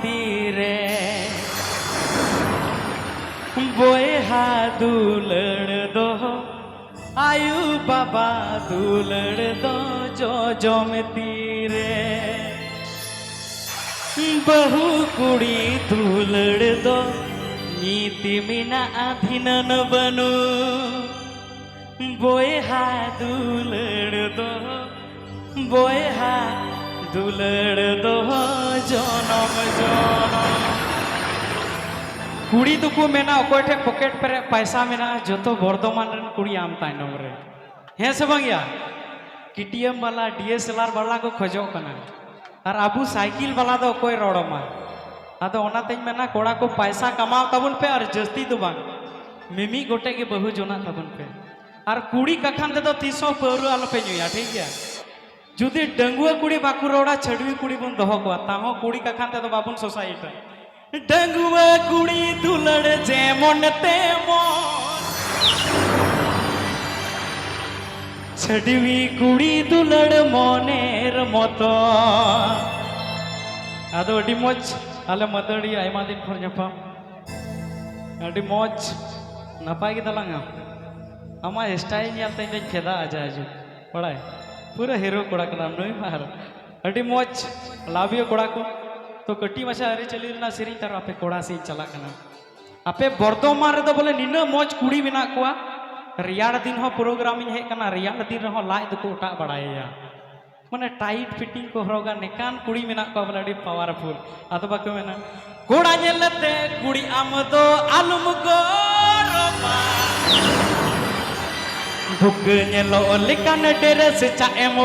तीरे बोहा दुलड़ दो आयु बाबा दुलड़ दो जो जम तीरे बहु कुड़ी दुलड़ दो नीति मिना अधीनन बनु बोहा दुलड़ दो बोहा दुलड़ दो जनम जनम कुड़ी दुको मेना अकोय ठे पॉकेट पे पैसा मेना जो बर्धमान रन कुड़ी आम तायनम रे हे से बांगिया केटीएम वाला डीएसएलआर वाला को खोजो कना और अबू साइकिल वाला दो अकोय रोड़मा आदो ओना तेज मेना कोड़ा को पैसा कमाओ तबुन पे और जस्ती दो बांग मिमी गोटे के बहु जोना तबुन पे और कुड़ी कखान ते दो 300 पौरु आलो पे नुया ठीक गया जुदी डंगुआ कुड़ी बाकु रोड़ा छड़वी कुड़ी बन दोहो को ताहो कुड़ी कखान ते दो बाबुन सोसाइटी डंगुआ कुड़ी दुलड़ जेमन तेमन छड़वी कुड़ी दुलड़ मोनेर मतो आदो अडी मोज आले मदड़ी आयमा दिन पर ᱧᱟᱯᱟᱢ अडी मोज नपाय गे दलांगा आमा स्टाइल ᱧᱮᱞᱛᱮ ᱤᱧ ᱯᱷᱮᱫᱟ ᱟᱡᱟᱡᱩ बड़ाय पूरा हीरो कोड़ा कना नई मार अडी मोज लाभियो कोड़ा को तो कटी मछा अरे चली ना सिरी तर आपे कोड़ा से चला कना आपे बर्धमान रे दो बोले निना मोज कुड़ी मेना कोआ रियाड़ दिन हो प्रोग्राम हे कना रियाड़ दिन हो लाज दको उटा बड़ाया माने टाइट फिटिंग को हरोगा नेकान कुड़ी मेना को बोले अडी पावरफुल आतो बाको मेना कोड़ा नेलते कुड़ी आम दो आलुम गोरमा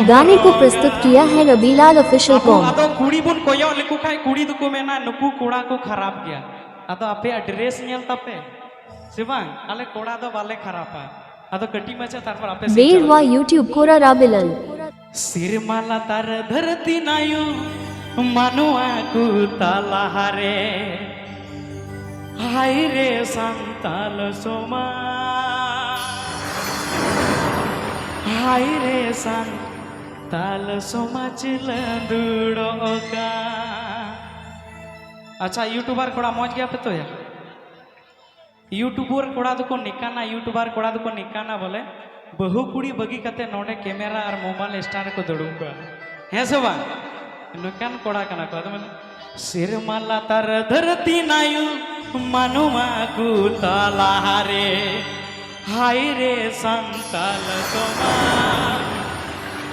गाने को प्रस्तुत किया है रबीलाल ऑफिशियल कॉम। आदो कुड़ी बुन कोयो लिखु खाय कुड़ी दुको मेना नुकु कोड़ा को खराब गया आदो आपे ड्रेस नेल तपे सिबांग आले कोड़ा दो बाले खराबा आदो कटी मचा तारपर आपे वेरवा यूट्यूब कोरा राबिलन सिरमाला तार धरती नायु मानुआ को तालाहारे हाय रे संताल सोमा हाय रे संताल सोमा चिलंदुड़ो का अच्छा यूट्यूबर कोड़ा मौज गया पे तो यार यूट्यूबर कोड़ा दुको निकाना यूट्यूबर कोड़ा दुको निकाना बोले बहु कुड़ी बगी कते नोडे कैमरा और मोबाइल स्टार को दड़ू को है सबा नुकान कोड़ा कना को तो सिरमाला तार धरती नायु मानुमा को तालाहारे हाय रे संताल सोमा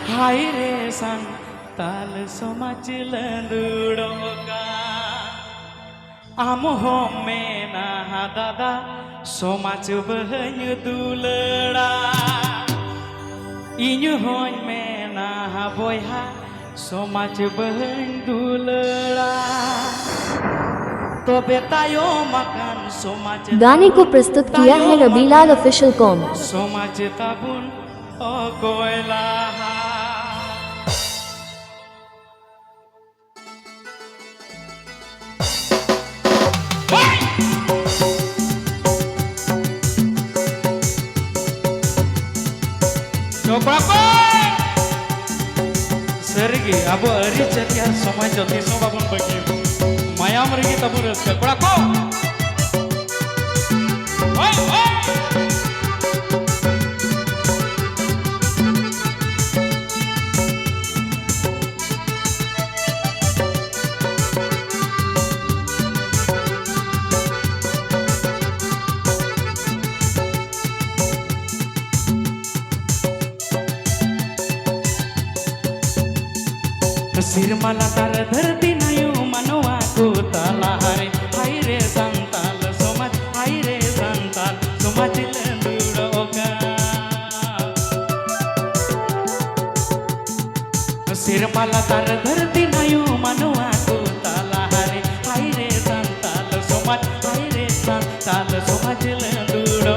हाय रे संताल सोमा चिलंदुड़ो का आम हो मेना दादा सोमा चुबहन दुलड़ा इन्यु होन मेना बोया सोमा चुबहन दुलड़ा तो बेतायो मकान सोमाच गाने को प्रस्तुत किया है रबीलाल ऑफिशियल कॉम। सोमाच ताबुन ओ कोयला सरगी अब अरी चलिया समाज जतिसो बाबुन बगी मायाम रगी तबु रस्का कोड़ा को ओए ओए सिरमाला तार धरती नायु मनवा को तालाहारे हाय रे संताल सोमाच हाय रे संताल सोमाच लंदुड़ो का सिरमाला तार धरती नायु मनवा को तालाहारे हाय रे संताल सोमाच हाय रे संताल सोमाच लंदुड़ो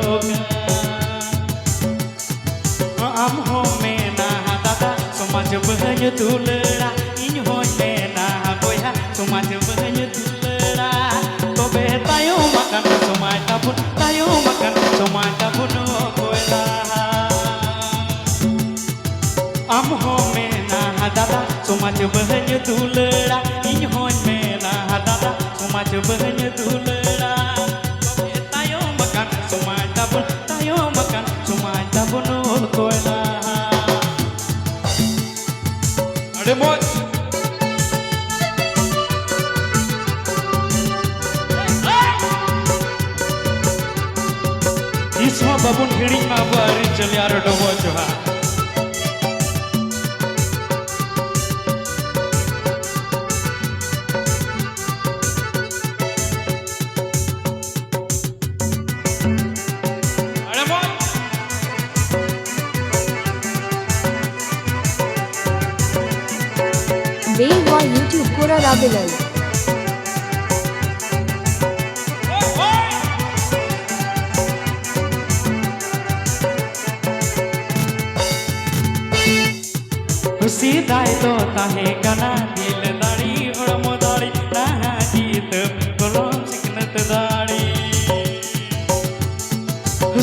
का आम हो मेना दादा सोमाच बहन दुलड़ा समाज बहन दुलड़ा तो बेतायो मकान समाज ताबुन तायो मकान समाज ताबुन कोयला आम हो मेना दादा समाज बहन दुलड़ा इन हो मेना दादा समाज बहन दुलड़ा तायो मकान समाज tabun tayo makan समाज tabun ul koila Ada moj. इसवा babun hiring ma bari chaliar dobo joha Bewa YouTube Kura Rabilal. सीधाई तो ताहे कना दिल दाड़ी हड़मो दाड़ी ना जीत कलम सिकनत दाड़ी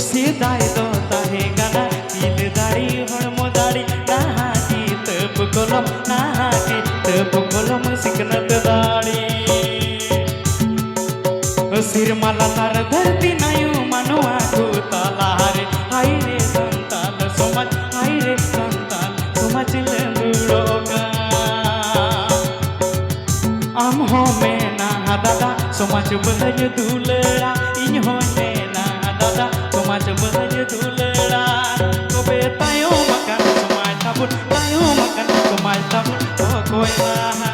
सीधाई तो ताहे कना दिल दाड़ी हड़मो दाड़ी ना जीत कलम ना जीत कलम सिकनत दाड़ी सिरमाला तार धरती नायु मनवा को तालारे हाय रे संताल समाज हाय रे संताल समाज आम हो मेना दादा समाज बहन दुलड़ा इन हो मेना दादा समाज बहन दुलड़ा तबे तायो मकान समाज tabun tayo makan समाज tabun तो कोई ना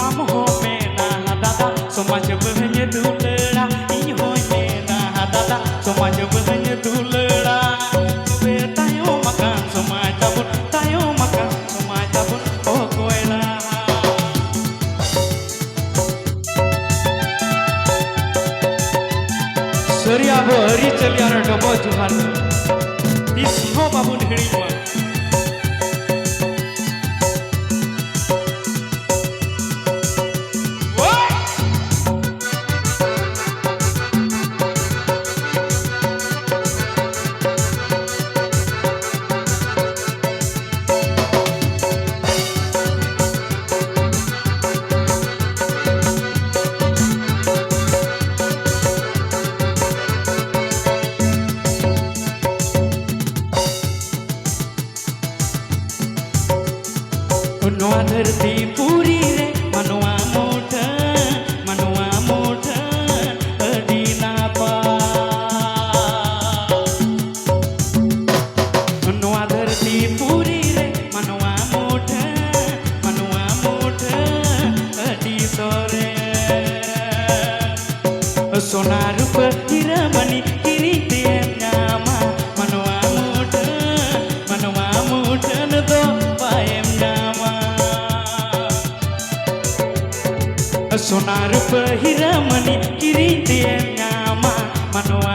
आम हो मेना दादा समाज बहन दुलड़ा इन हो मेना दादा समाज बहन दुलड़ा तबे तायो makan समाज tabun tayo makan समाज tabun तो कोई ना Surya beri celiar dobo Tuhan Isho babun hirima Noa धरती पूरी रे मनवा मोठ अडी नापा नोआ धरती पूरी रे मनवा मोठ अडी सोरे सोना रूप हीरा मणि किरीटी नामा मनवा मोठ न दो पाएम नामा सोना रूप हीरा मणि किरीटी नामा मनवा